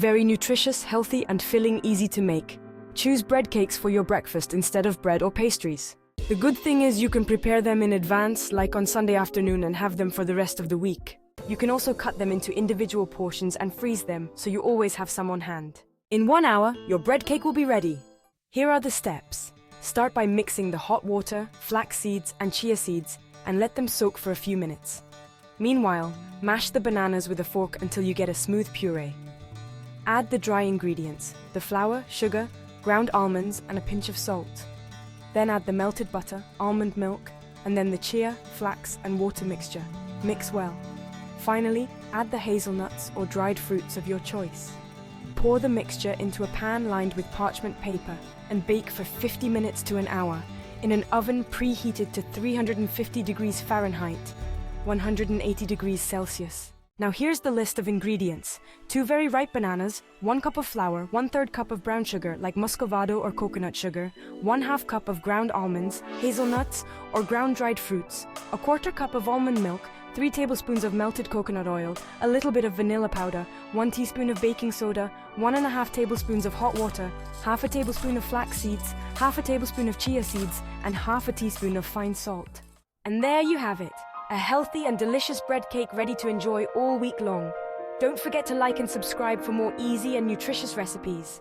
Very nutritious, healthy, and filling, easy to make. Choose bread cakes for your breakfast instead of bread or pastries. The good thing is you can prepare them in advance, like on Sunday afternoon, and have them for the rest of the week. You can also cut them into individual portions and freeze them, so you always have some on hand. In 1 hour, your bread cake will be ready. Here are the steps. Start by mixing the hot water, flax seeds, and chia seeds, and let them soak for a few minutes. Meanwhile, mash the bananas with a fork until you get a smooth puree. Add the dry ingredients, the flour, sugar, ground almonds, and a pinch of salt. Then add the melted butter, almond milk, and then the chia, flax, and water mixture. Mix well. Finally, add the hazelnuts or dried fruits of your choice. Pour the mixture into a pan lined with parchment paper and bake for 50 minutes to an hour in an oven preheated to 350 degrees Fahrenheit, 180 degrees Celsius. Now here's the list of ingredients. 2 very ripe bananas, 1 cup of flour, 1/3 cup of brown sugar like muscovado or coconut sugar, 1/2 cup of ground almonds, hazelnuts, or ground dried fruits, 1/4 cup of almond milk, 3 tablespoons of melted coconut oil, a little bit of vanilla powder, 1 teaspoon of baking soda, 1½ tablespoons of hot water, 1/2 tablespoon of flax seeds, 1/2 tablespoon of chia seeds, and 1/2 teaspoon of fine salt. And there you have it, a healthy and delicious bread cake ready to enjoy all week long. Don't forget to like and subscribe for more easy and nutritious recipes.